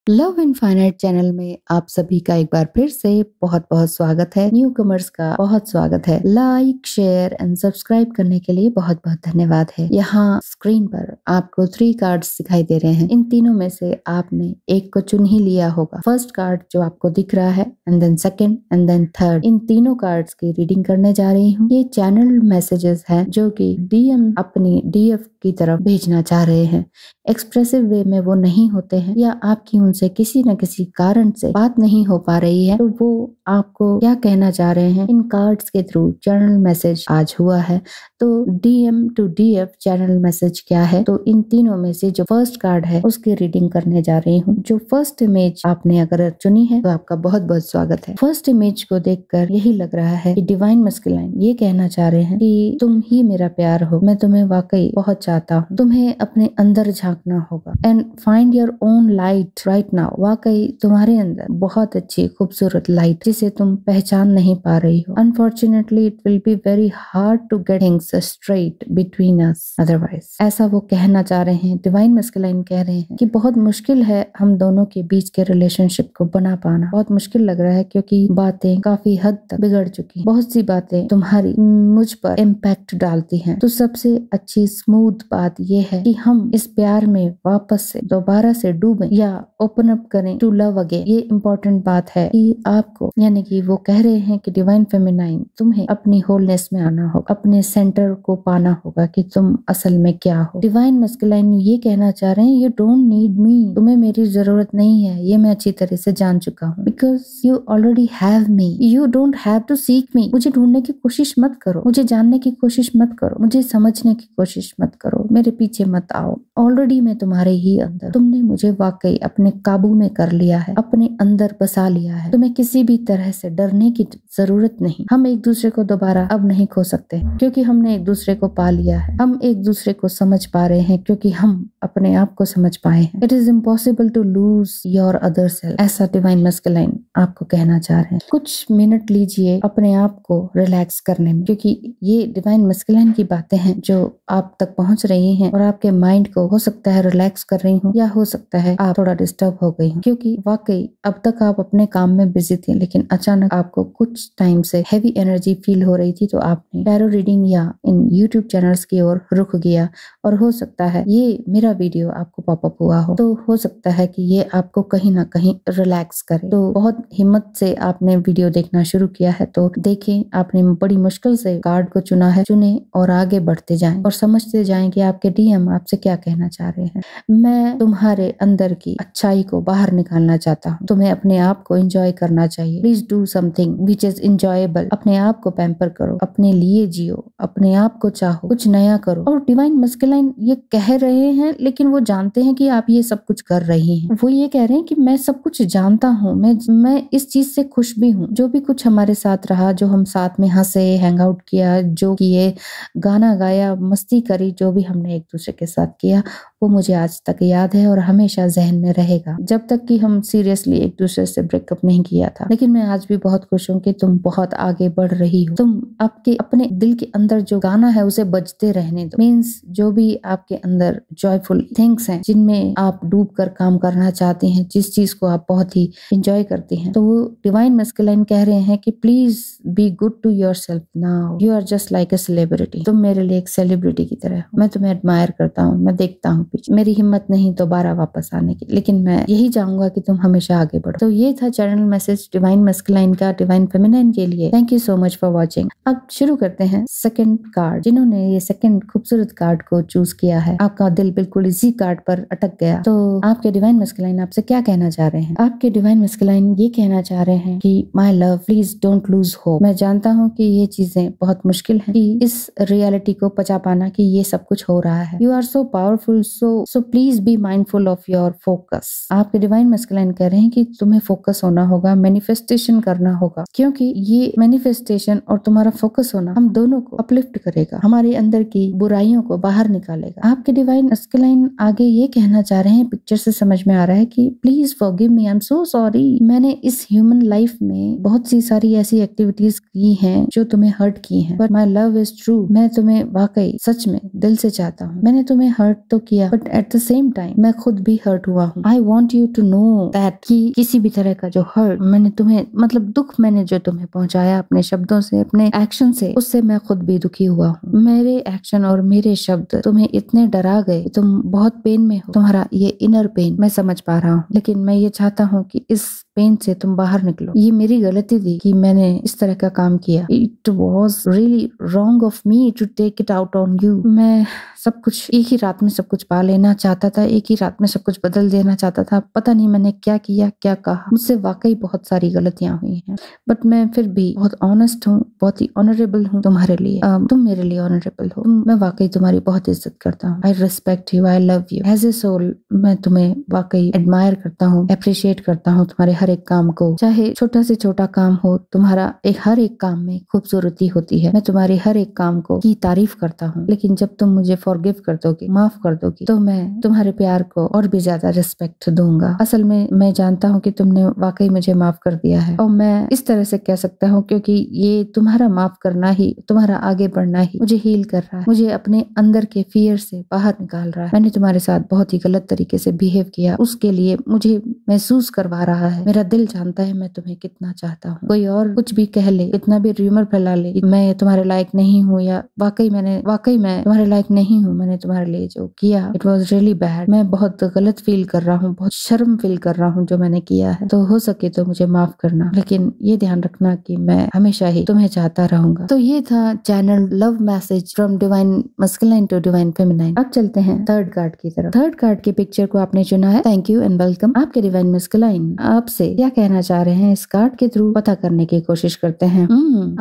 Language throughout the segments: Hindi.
लव इनफाइनाइट चैनल में आप सभी का एक बार फिर से बहुत बहुत स्वागत है। न्यू कमर्स का बहुत स्वागत है। लाइक, शेयर एंड सब्सक्राइब करने के लिए बहुत बहुत धन्यवाद है। यहाँ स्क्रीन पर आपको 3 कार्ड्स दिखाई दे रहे हैं। इन तीनों में से आपने एक को चुन ही लिया होगा। फर्स्ट कार्ड जो आपको दिख रहा है, and then second and then third. इन तीनों कार्ड्स की रीडिंग करने जा रही हूँ। ये चैनल मैसेजेस हैं जो कि डीएम अपनी डीएफ की तरफ भेजना चाह रहे हैं। एक्सप्रेसिव वे में वो नहीं होते हैं, या आपकी उनसे किसी न किसी कारण से बात नहीं हो पा रही है, तो वो आपको क्या कहना चाह रहे हैं इन कार्ड्स के थ्रू चैनल मैसेज आज हुआ है। तो DM to DF channel message क्या है, तो इन तीनों में से जो फर्स्ट कार्ड है उसकी रीडिंग करने जा रही हूँ। जो फर्स्ट इमेज आपने अगर चुनी है तो आपका बहुत बहुत स्वागत है। फर्स्ट इमेज को देखकर यही लग रहा है कि डिवाइन मस्कुलाइन ये कहना चाह रहे हैं कि तुम ही मेरा प्यार हो, मैं तुम्हें वाकई बहुत चाहता हूँ, तुम्हें अपने अंदर झांकना होगा and find your own light right now. वाकई तुम्हारे अंदर बहुत अच्छी खूबसूरत लाइट जिसे तुम पहचान नहीं पा रही हो। Unfortunately it will be very hard to get things straight between us otherwise. ऐसा वो कहना चाह रहे हैं। डिवाइन मस्कुलाइन कह रहे हैं कि बहुत मुश्किल है हम दोनों के बीच के रिलेशनशिप को बना पाना। बहुत मुश्किल लग रहा है क्योंकि बातें काफी हद तक बिगड़ चुकी। बहुत सी बातें तुम्हारी मुझ पर इम्पैक्ट डालती हैं। तो सबसे अच्छी स्मूथ बात यह है कि हम इस प्यार में वापस से दोबारा से डूबें या ओपन अप करें टू लव अगेन। ये इम्पोर्टेंट बात है कि आपको, यानी कि वो कह रहे हैं कि डिवाइन फेमिनाइन तुम्हें अपनी होलनेस में आना होगा, अपने सेंटर को पाना होगा कि तुम असल में क्या हो। डिवाइन मस्कुलाइन ये कहना चाह रहे हैं यू डोंट नीड मी, तुम्हें मेरी जरूरत नहीं है, ये मैं अच्छी तरह से जान चुका हूँ। Because you already have me, you don't have to seek me. मुझे ढूंढने की कोशिश मत करो, मुझे जानने की कोशिश मत करो, मुझे समझने की कोशिश मत करो, मेरे पीछे मत आओ। ऑलरेडी मैं तुम्हारे ही अंदर, तुमने मुझे वाकई अपने काबू में कर लिया है, अपने अंदर बसा लिया है। तुम्हें किसी भी तरह से डरने की जरूरत नहीं। हम एक दूसरे को दोबारा अब नहीं खो सकते क्योंकि हमने एक दूसरे को पा लिया है। हम एक दूसरे को समझ पा रहे हैं क्योंकि हम अपने आप को समझ पाए हैं। It is impossible to lose your other self, ऐसा डिवाइन मस्कुलाइन आपको कहना चाह रहे हैं। कुछ मिनट लीजिए अपने आप को रिलैक्स करने में, क्योंकि ये डिवाइन मस्कुलाइन की बातें हैं जो आप तक पहुंच रही हैं और आपके माइंड को हो सकता है रिलैक्स कर रही हूँ, या हो सकता है आप थोड़ा डिस्टर्ब हो गई हूँ। क्योंकि वाकई अब तक आप अपने काम में बिजी थी, लेकिन अचानक आपको कुछ टाइम से हैवी एनर्जी फील हो रही थी, तो आपने टैरो रीडिंग या इन यूट्यूब चैनल्स की ओर रुख गया। और हो सकता है ये मेरा वीडियो आपको पॉपअप हुआ हो, तो हो सकता है कि ये आपको कहीं ना कहीं रिलैक्स करे। तो बहुत हिम्मत से आपने वीडियो देखना शुरू किया है, तो देखें आपने बड़ी मुश्किल से कार्ड को चुना है, चुने और आगे बढ़ते जाएं और समझते जाएं कि आपके डीएम आपसे क्या कहना चाह रहे हैं। मैं तुम्हारे अंदर की अच्छाई को बाहर निकालना चाहता हूँ। तुम्हें अपने आप को एंजॉय करना चाहिए। Please do something which is enjoyable. अपने आप को पैम्पर करो, अपने लिए जियो, अपने आप को चाहो, कुछ नया करो। और डिवाइन मस्कुलाइन ये कह रहे हैं, लेकिन वो जानते हैं कि आप ये सब कुछ कर रही हैं। वो ये कह रहे हैं कि मैं सब कुछ जानता हूँ, मैं इस चीज से खुश भी हूँ। जो भी कुछ हमारे साथ रहा, जो हम साथ में हंसे, हैंग आउट किया, जो किए, गाना गाया, मस्ती करी, जो भी हमने एक दूसरे के साथ किया, वो मुझे आज तक याद है और हमेशा जहन में रहेगा, जब तक कि हम सीरियसली एक दूसरे से ब्रेकअप नहीं किया था। लेकिन मैं आज भी बहुत खुश हूँ कि तुम बहुत आगे बढ़ रही हो। तुम आपके अपने दिल के अंदर जो गाना है उसे बजते रहने दो। मीन्स जो भी आपके अंदर जॉयफुल थिंग्स हैं, जिनमें आप डूब कर काम करना चाहती हैं, जिस चीज को आप बहुत ही इंजॉय करती हैं, तो वो डिवाइन मस्कुलाइन कह रहे हैं कि please be good to yourself now. You are just like a celebrity. तुम मेरे लिए एक सेलिब्रिटी की तरह हो। मैं तुम्हें एडमायर करता हूँ, मैं देखता हूँ पीछे। मेरी हिम्मत नहीं दोबारा वापस आने की, लेकिन मैं यही चाहूंगा कि तुम हमेशा आगे बढ़ो। तो ये था चैनल मैसेज डिवाइन मस्कुलाइन का डिवाइन फेमिनाइन के लिए। Thank you so much for watching. अब शुरू करते हैं सेकंड कार्ड। जिन्होंने ये सेकंड खूबसूरत कार्ड को चूज किया है, आपका दिल बिल्कुल इसी कार्ड पर अटक गया, तो आपके डिवाइन मस्कुलाइन आपसे क्या कहना चाह रहे हैं? आपके डिवाइन मस्कुलाइन ये कहना चाह रहे हैं कि my love please don't lose hope. मैं जानता हूँ कि ये चीजें बहुत मुश्किल है, कि इस रियलिटी को पचा पाना कि ये सब कुछ हो रहा है। You are so powerful, so please be mindful of your focus. आपके डिवाइन मस्कुलाइन कह रहे हैं कि तुम्हें फोकस होना होगा, मैनिफेस्टेशन करना होगा, क्योंकि ये मैनिफेस्टेशन और तुम्हारा फोकस होना हम दोनों को अपलिफ्ट करेगा, हमारे अंदर की बुराइयों को बाहर निकालेगा। आपके डिवाइन मस्कुलाइन आगे ये कहना चाह रहे हैं, पिक्चर से समझ में आ रहा है कि please forgive me, I am so sorry, मैंने इस ह्यूमन लाइफ में बहुत सी सारी ऐसी एक्टिविटीज की हैं जो तुम्हें हर्ट की हैं, but my love is true. मैं तुम्हें वाकई सच में दिल से चाहता हूँ। मैंने तुम्हें हर्ट तो किया, but at the same time मैं खुद भी हर्ट हुआ हूँ। I want you to know that कि किसी भी तरह का जो हर्ट मैंने तुम्हें, मतलब दुख मैंने जो तुम्हें पहुंचाया अपने शब्दों से, अपने एक्शन से, उससे मैं खुद भी दुखी हुआ हूँ। मेरे एक्शन और मेरे शब्द तुम्हें इतने डरा गए, तुम बहुत पेन में हो। तुम्हारा ये इनर पेन मैं समझ पा रहा हूँ, लेकिन मैं ये चाहता हूँ कि इस पेन से तुम बाहर निकलो। ये मेरी गलती थी कि मैंने इस तरह का काम किया। It was really wrong of me to take it out on you. मैं सब कुछ एक ही रात में सब कुछ पा लेना चाहता था, एक ही रात में सब कुछ बदल देना चाहता था। पता नहीं मैंने क्या किया, क्या कहा। मुझसे वाकई बहुत सारी गलतियां हुई हैं, बट मैं फिर भी बहुत ऑनेस्ट हूँ, बहुत ही ऑनरेबल हूँ तुम्हारे लिए। तुम मेरे लिए ऑनरेबल हो। मैं वाकई तुम्हारी बहुत इज्जत करता हूँ। I respect you, I love you as a soul. मैं तुम्हें वाकई एडमायर करता हूँ, अप्रिशिएट करता हूँ तुम्हारे हर एक काम को, चाहे छोटा से छोटा काम हो। तुम्हारा हर एक काम में खूबसूरती होती है। मैं तुम्हारे हर एक काम को की तारीफ करता हूँ, लेकिन जब तुम मुझे फॉरगिव कर दोगी, माफ कर दोगी, तो मैं तुम्हारे प्यार को और भी ज्यादा रिस्पेक्ट दूंगा। असल में मैं जानता हूँ कि तुमने वाकई मुझे माफ कर दिया है, और मैं इस तरह से कह सकता हूँ क्योंकि ये तुम्हारा माफ करना ही, तुम्हारा आगे बढ़ना ही मुझे हील कर रहा है, मुझे अपने अंदर के फियर से बाहर निकाल रहा है। मैंने तुम्हारे साथ बहुत ही गलत तरीके से बिहेव किया, उसके लिए मुझे महसूस करवा रहा है। मेरा दिल जानता है मैं तुम्हें कितना चाहता हूँ। कोई और कुछ भी कह ले, कितना भी र्यूमर फैला ले, मैं तुम्हारे लायक नहीं हूँ, या वाकई मैं तुम्हारे लायक नहीं हूँ। मैंने तुम्हारे लिए जो किया, इट वॉज रियली बैड। मैं बहुत गलत फील कर रहा हूँ, बहुत शर्म फील कर रहा हूँ जो मैंने किया है। तो हो सके तो मुझे माफ करना, लेकिन ये ध्यान रखना कि मैं हमेशा ही तुम्हें चाहता रहूंगा। तो ये था channel love message from divine masculine to divine feminine. अब चलते हैं थर्ड कार्ड की तरफ। थर्ड कार्ड के पिक्चर को आपने चुना है, थैंक यू एंड वेलकम। आपके डिवाइन मस्कुलाइन आपसे क्या कहना चाह रहे हैं, इस कार्ड के थ्रू पता करने की कोशिश करते हैं।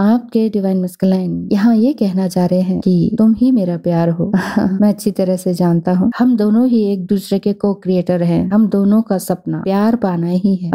आपके डिवाइन मस्कुलाइन यहाँ ये कहना चाह रहे हैं कि तुम ही मेरा प्यार हो। मैं अच्छी तरह से जानता हूँ, हम दोनों ही एक दूसरे के को क्रिएटर हैं। हम दोनों का सपना प्यार पाना ही है।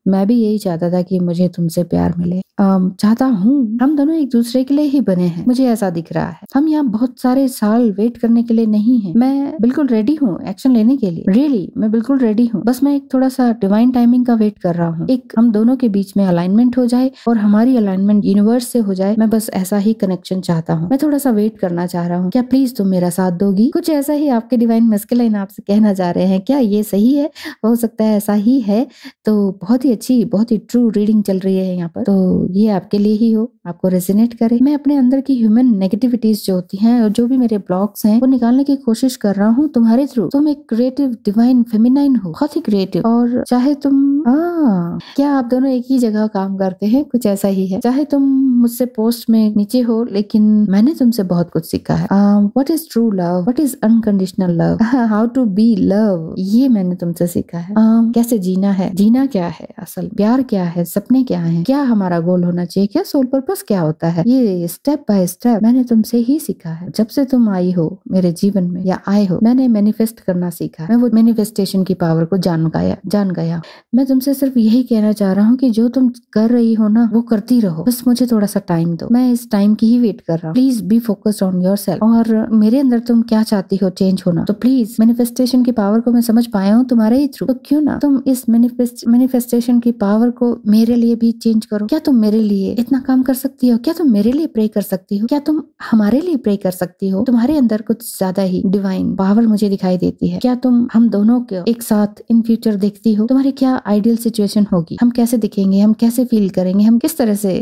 मैं भी यही चाहता था कि मुझे तुमसे प्यार मिले। चाहता हूँ, हम दोनों एक दूसरे के लिए ही बने हैं, मुझे ऐसा दिख रहा है। हम यहाँ बहुत सारे साल वेट करने के लिए नहीं है। मैं बिल्कुल रेडी हूँ एक्शन लेने के लिए, रियली मैं बिल्कुल रेडी हूँ। बस मैं एक थोड़ा सा डिवाइन टाइमिंग का वेट कर रहा हूँ। एक हम दोनों के बीच में अलाइनमेंट हो जाए और हमारी अलाइनमेंट यूनिवर्स से हो जाए। मैं बस ऐसा ही कनेक्शन चाहता हूँ। मैं थोड़ा सा वेट करना चाह रहा हूँ। क्या प्लीज तुम मेरा साथ दोगी? कुछ ऐसा ही आपके डिवाइन मस्कुलाइन आपसे कहना चाह रहे हैं। क्या ये सही है? हो सकता है ऐसा ही है। तो बहुत ही अच्छी, बहुत ही ट्रू रीडिंग चल रही है यहाँ पर। तो ये आपके लिए ही हो, आपको रेजोनेट करे। मैं अपने अंदर की ह्यूमन नेगेटिविटीज जो होती हैं और जो भी मेरे ब्लॉक्स हैं वो निकालने की कोशिश कर रहा हूँ तुम्हारे थ्रू। तुम एक क्रिएटिव डिवाइन फेमिनाइन हो, बहुत ही क्रिएटिव। और चाहे तुम क्या आप दोनों एक ही जगह काम करते हैं? कुछ ऐसा ही है। चाहे तुम मुझसे पोस्ट में नीचे हो, लेकिन मैंने तुमसे बहुत कुछ सीखा है। What is true love, what is unconditional love, how to be love, ये मैंने तुमसे सीखा है। कैसे जीना है, जीना क्या है, असल प्यार क्या है, सपने क्या है, क्या हमारा गोल होना चाहिए, क्या सोल पर्पस क्या होता है, ये स्टेप बाय स्टेप मैंने तुमसे ही सीखा है। जब से तुम आई हो मेरे जीवन में या आए हो, मैंने मैनिफेस्ट करना सीखा। मैं वो मैनिफेस्टेशन की पावर को जान गया। मैं तुमसे सिर्फ यही कहना चाह रहा हूँ कि जो तुम कर रही हो ना, वो करती रहो। बस मुझे थोड़ा सा टाइम दो, मैं इस टाइम की ही वेट कर रहा हूँ। Please be focused on yourself. और मेरे अंदर तुम क्या चाहती हो चेंज होना, तो प्लीज मैनिफेस्टेशन की पावर को मैं समझ पाया हूँ तुम्हारे ही थ्रू। तो क्यों ना तुम इस मैनिफेस्टेशन की पावर को मेरे लिए भी चेंज करो। क्या तुम मेरे लिए इतना काम कर सकती हो? क्या तुम मेरे लिए प्रे कर सकती हो? क्या तुम हमारे लिए प्रे कर सकती हो? तुम्हारे अंदर कुछ ज्यादा ही डिवाइन पावर मुझे दिखाई देती है। क्या तुम हम दोनों को एक साथ इन फ्यूचर देखती हो? तुम्हारी क्या आइडियल सिचुएशन होगी? हम कैसे दिखेंगे, हम कैसे फील करेंगे, हम किस तरह से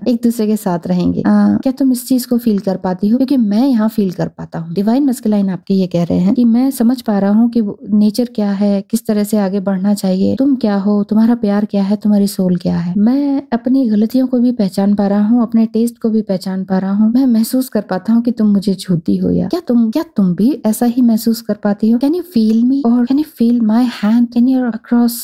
एक दूसरे के साथ रहेंगे? क्या तुम इस चीज को फील कर पाती हो? क्योंकि मैं यहाँ फील कर पाता हूँ। डिवाइन मस्कुलाइन आपके ये कह रहे हैं कि मैं समझ पा रहा हूँ कि नेचर क्या है, किस तरह से आगे बढ़ना चाहिए, तुम क्या हो, तुम्हारा प्यार क्या है, तुम्हारी सोल क्या है। मैं अपनी गलतियों को भी पहचान पा रहा हूँ, अपने टेस्ट को भी पहचान पा रहा हूँ। मैं महसूस कर पाता हूँ कि तुम मुझे छूती हो, या क्या तुम भी ऐसा ही महसूस कर पाती हो? कैन यू फील मी और can you feel my hand, can you across,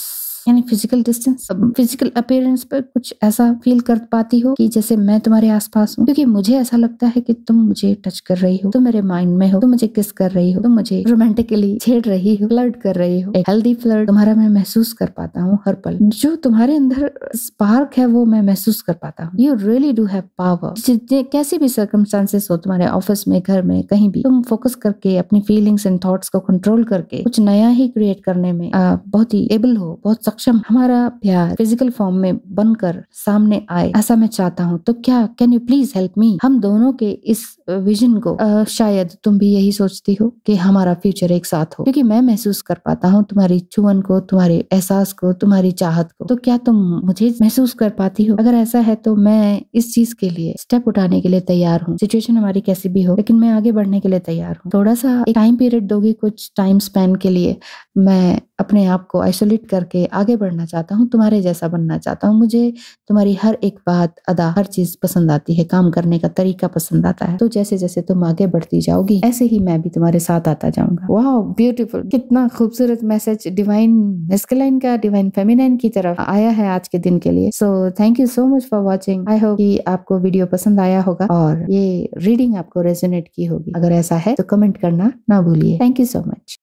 यानी फिजिकल डिस्टेंस, फिजिकल अपीयरेंस पर कुछ ऐसा फील कर पाती हो कि जैसे मैं तुम्हारे आसपास हूँ? क्योंकि मुझे ऐसा लगता है कि तुम मुझे टच कर रही हो, तुम मेरे माइंड में हो, तुम मुझे किस कर रही हो, तुम मुझे रोमांटिकली छेड़ रही हो, फ्लर्ट कर रही हो। एक हेल्दी फ्लर्ट तुम्हारा मैं महसूस कर पाता हूँ हर पल। जो तुम्हारे अंदर स्पार्क है वो मैं महसूस कर पाता हूँ। You really do have power. कैसी भी सर्कमस्टांसेस हो, तुम्हारे ऑफिस में, घर में, कहीं भी, तुम फोकस करके अपनी फीलिंग्स एंड थॉट्स को कंट्रोल करके कुछ नया ही क्रिएट करने में बहुत ही एबल हो, बहुत सक्षम, हमारा प्यार फिजिकल फॉर्म में बनकर सामने आए, ऐसा मैं चाहता हूँ। तो क्या can you please help me? हम दोनों के इस विजन को शायद तुम भी यही सोचती हो कि हमारा फ्यूचर एक साथ हो, क्योंकि मैं महसूस कर पाता हूँ तुम्हारी चुवन को, तुम्हारे एहसास को, तुम्हारी चाहत को। तो क्या तुम मुझे महसूस कर पाती हो? अगर ऐसा है तो मैं इस चीज के लिए स्टेप उठाने के लिए तैयार हूँ। सिचुएशन हमारी कैसी भी हो, लेकिन मैं आगे बढ़ने के लिए तैयार हूँ। थोड़ा सा एक टाइम पीरियड दोगी, कुछ टाइम स्पेन के लिए? मैं अपने आप को आइसोलेट करके आगे बढ़ना चाहता हूँ, तुम्हारे जैसा बनना चाहता हूँ। मुझे तुम्हारी हर एक बात, अदा, हर चीज पसंद आती है, काम करने का तरीका पसंद आता है। तो जैसे जैसे तुम आगे बढ़ती जाओगी, ऐसे ही मैं भी तुम्हारे साथ आता जाऊंगा। वाह, ब्यूटीफुल, कितना खूबसूरत मैसेज डिवाइन मैस्कुलाइन का डिवाइन फेमिनाइन की तरफ आया है आज के दिन के लिए। So thank you so much for watching. I hope कि आपको वीडियो पसंद आया होगा और ये रीडिंग आपको रेजोनेट की होगी। अगर ऐसा है तो कमेंट करना ना भूलिए। Thank you so much.